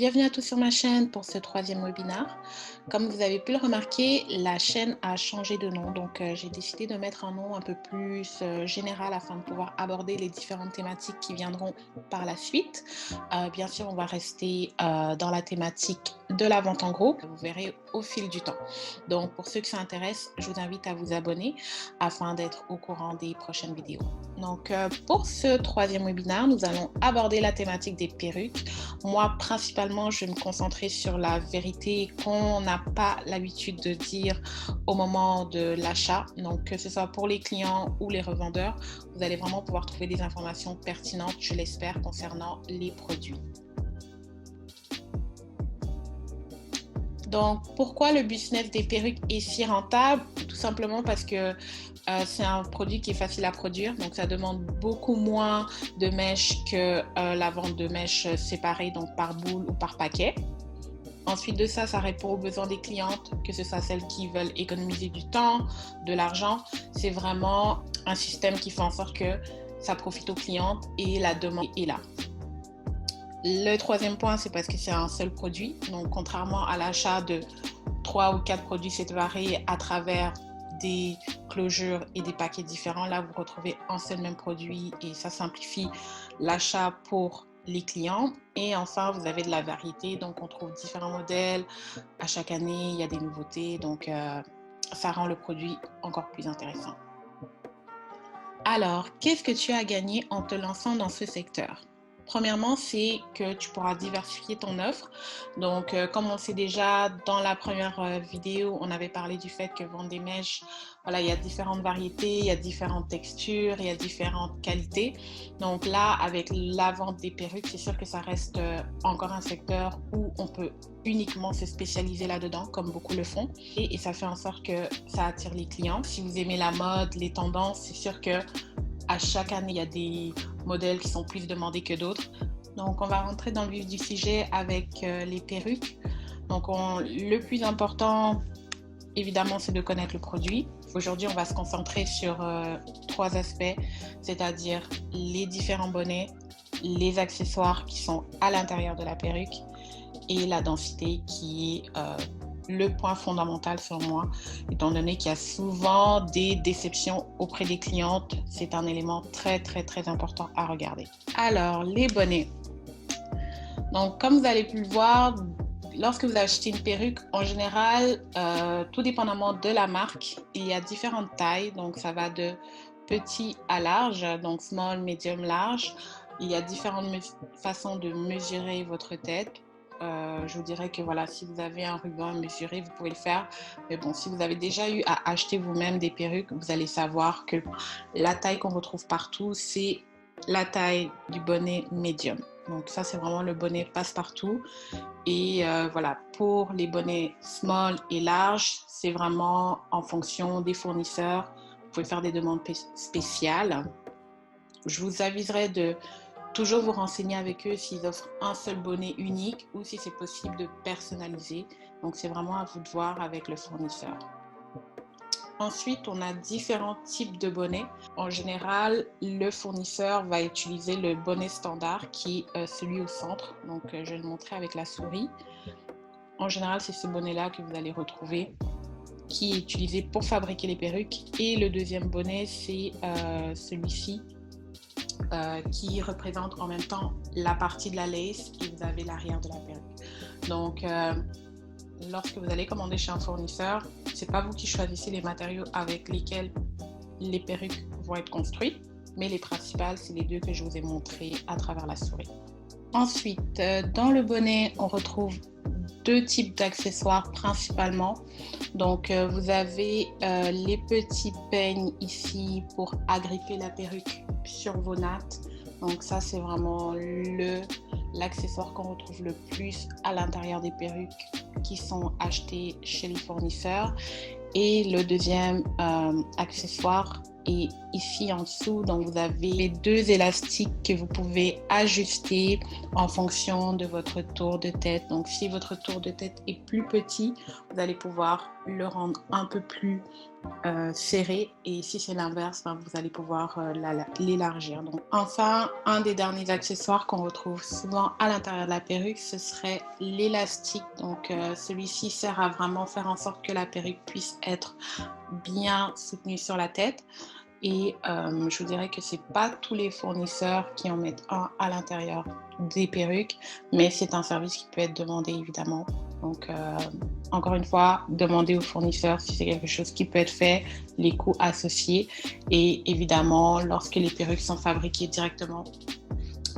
Bienvenue à tous sur ma chaîne pour ce troisième webinaire. Comme vous avez pu le remarquer, la chaîne a changé de nom, donc j'ai décidé de mettre un nom un peu plus général afin de pouvoir aborder les différentes thématiques qui viendront par la suite. Bien sûr, on va rester dans la thématique de la vente en gros, vous verrez au fil du temps. Donc pour ceux qui s'intéressent, je vous invite à vous abonner afin d'être au courant des prochaines vidéos. Donc pour ce troisième webinaire, nous allons aborder la thématique des perruques. Moi, principalement, je vais me concentrer sur la vérité qu'on n'a pas l'habitude de dire au moment de l'achat. Donc, que ce soit pour les clients ou les revendeurs, vous allez vraiment pouvoir trouver des informations pertinentes, je l'espère, concernant les produits. Donc, pourquoi le business des perruques est si rentable? Tout simplement parce que c'est un produit qui est facile à produire, donc ça demande beaucoup moins de mèches que la vente de mèches séparées, donc par boule ou par paquet. Ensuite de ça, ça répond aux besoins des clientes, que ce soit celles qui veulent économiser du temps, de l'argent. C'est vraiment un système qui fait en sorte que ça profite aux clientes et la demande est là. Le troisième point, c'est parce que c'est un seul produit. Donc, contrairement à l'achat de 3 ou 4 produits séparés à travers des closures et des paquets différents, là, vous retrouvez un seul même produit et ça simplifie l'achat pour les clients. Et enfin, vous avez de la variété. Donc, on trouve différents modèles. À chaque année, il y a des nouveautés. Donc, ça rend le produit encore plus intéressant. Alors, qu'est-ce que tu as gagné en te lançant dans ce secteur ? Premièrement, c'est que tu pourras diversifier ton offre. Donc, comme on sait déjà, dans la première vidéo, on avait parlé du fait que vendre des mèches, voilà, il y a différentes variétés, il y a différentes textures, il y a différentes qualités. Donc là, avec la vente des perruques, c'est sûr que ça reste encore un secteur où on peut uniquement se spécialiser là-dedans, comme beaucoup le font. Et ça fait en sorte que ça attire les clients. Si vous aimez la mode, les tendances, c'est sûr que à chaque année, il y a des modèles qui sont plus demandés que d'autres. Donc, on va rentrer dans le vif du sujet avec les perruques. Donc, le plus important, évidemment, c'est de connaître le produit. Aujourd'hui, on va se concentrer sur 3 aspects, c'est-à-dire les différents bonnets, les accessoires qui sont à l'intérieur de la perruque et la densité qui est le point fondamental selon moi, étant donné qu'il y a souvent des déceptions auprès des clientes. C'est un élément très important à regarder. Alors, les bonnets. Donc, comme vous avez pu le voir, lorsque vous achetez une perruque, en général, tout dépendamment de la marque, il y a différentes tailles. Donc, ça va de petit à large, donc small, medium, large. Il y a différentes façons de mesurer votre tête. Je vous dirais que voilà, si vous avez un ruban à mesurer, vous pouvez le faire. Mais bon, si vous avez déjà eu à acheter vous-même des perruques, vous allez savoir que la taille qu'on retrouve partout, c'est la taille du bonnet médium. Donc ça, c'est vraiment le bonnet passe-partout. Et voilà, pour les bonnets small et large, c'est vraiment en fonction des fournisseurs. Vous pouvez faire des demandes spéciales. Je vous aviserai de toujours vous renseigner avec eux s'ils offrent un seul bonnet unique ou si c'est possible de personnaliser. Donc, c'est vraiment à vous de voir avec le fournisseur. Ensuite, on a différents types de bonnets. En général, le fournisseur va utiliser le bonnet standard qui est celui au centre. Donc, je vais le montrer avec la souris. En général, c'est ce bonnet-là que vous allez retrouver qui est utilisé pour fabriquer les perruques. Et le deuxième bonnet, c'est celui-ci. Qui représente en même temps la partie de la lace et vous avez l'arrière de la perruque. Donc, lorsque vous allez commander chez un fournisseur, c'est pas vous qui choisissez les matériaux avec lesquels les perruques vont être construites, mais les principales, c'est les deux que je vous ai montrées à travers la souris. Ensuite, dans le bonnet, on retrouve 2 types d'accessoires principalement. Donc, vous avez les petits peignes ici pour agripper la perruque sur vos nattes. Donc ça, c'est vraiment l'accessoire qu'on retrouve le plus à l'intérieur des perruques qui sont achetées chez les fournisseurs. Et le deuxième accessoire est ici en dessous. Donc, vous avez les 2 élastiques que vous pouvez ajuster en fonction de votre tour de tête. Donc, si votre tour de tête est plus petit, vous allez pouvoir le rendre un peu plus serré, et si c'est l'inverse, ben, vous allez pouvoir l'élargir. Donc, enfin, un des derniers accessoires qu'on retrouve souvent à l'intérieur de la perruque, ce serait l'élastique. Donc, celui-ci sert à vraiment faire en sorte que la perruque puisse être bien soutenue sur la tête. Et je vous dirais que c'est pas tous les fournisseurs qui en mettent un à l'intérieur des perruques, mais c'est un service qui peut être demandé évidemment. Donc, encore une fois, demandez au fournisseur si c'est quelque chose qui peut être fait, les coûts associés. Et évidemment, lorsque les perruques sont fabriquées directement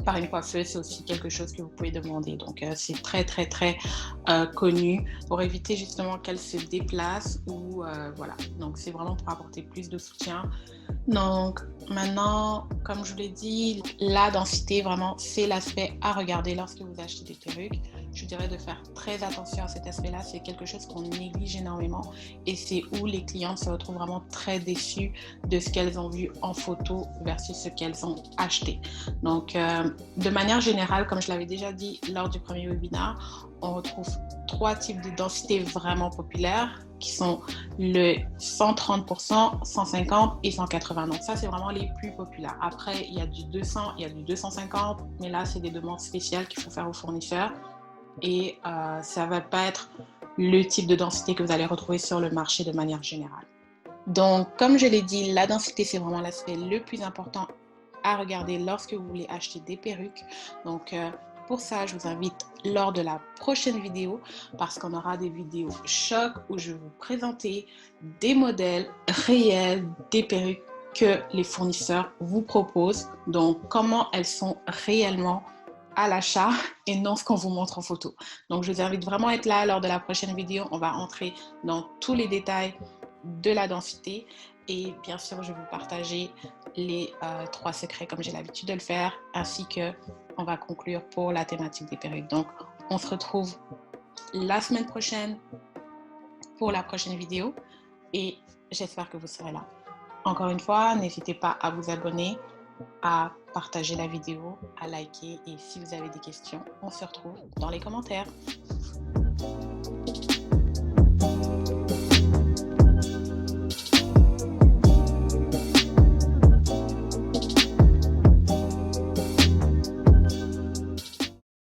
par une coiffeuse, c'est aussi quelque chose que vous pouvez demander. Donc, c'est très, très, très connu pour éviter justement qu'elle se déplace ou voilà. Donc, c'est vraiment pour apporter plus de soutien. Donc, maintenant, comme je vous l'ai dit, la densité, vraiment, c'est l'aspect à regarder lorsque vous achetez des perruques. Je dirais de faire très attention à cet aspect-là. C'est quelque chose qu'on néglige énormément et c'est où les clientes se retrouvent vraiment très déçues de ce qu'elles ont vu en photo versus ce qu'elles ont acheté. Donc, de manière générale, comme je l'avais déjà dit lors du premier webinaire, on retrouve 3 types de densité vraiment populaires qui sont le 130%, 150 et 180. Donc ça, c'est vraiment les plus populaires. Après, il y a du 200, il y a du 250, mais là, c'est des demandes spéciales qu'il faut faire aux fournisseurs. Et ça ne va pas être le type de densité que vous allez retrouver sur le marché de manière générale. Donc, comme je l'ai dit, la densité, c'est vraiment l'aspect le plus important à regarder lorsque vous voulez acheter des perruques. Donc, pour ça, je vous invite lors de la prochaine vidéo, parce qu'on aura des vidéos choc où je vais vous présenter des modèles réels des perruques que les fournisseurs vous proposent. Donc, comment elles sont réellement à l'achat et non ce qu'on vous montre en photo. Donc, je vous invite vraiment à être là lors de la prochaine vidéo. On va entrer dans tous les détails de la densité et bien sûr, je vais vous partager les 3 secrets comme j'ai l'habitude de le faire, ainsi que on va conclure pour la thématique des perruques. Donc, on se retrouve la semaine prochaine pour la prochaine vidéo et j'espère que vous serez là. Encore une fois, n'hésitez pas à vous abonner, à partager la vidéo, à liker et si vous avez des questions, on se retrouve dans les commentaires.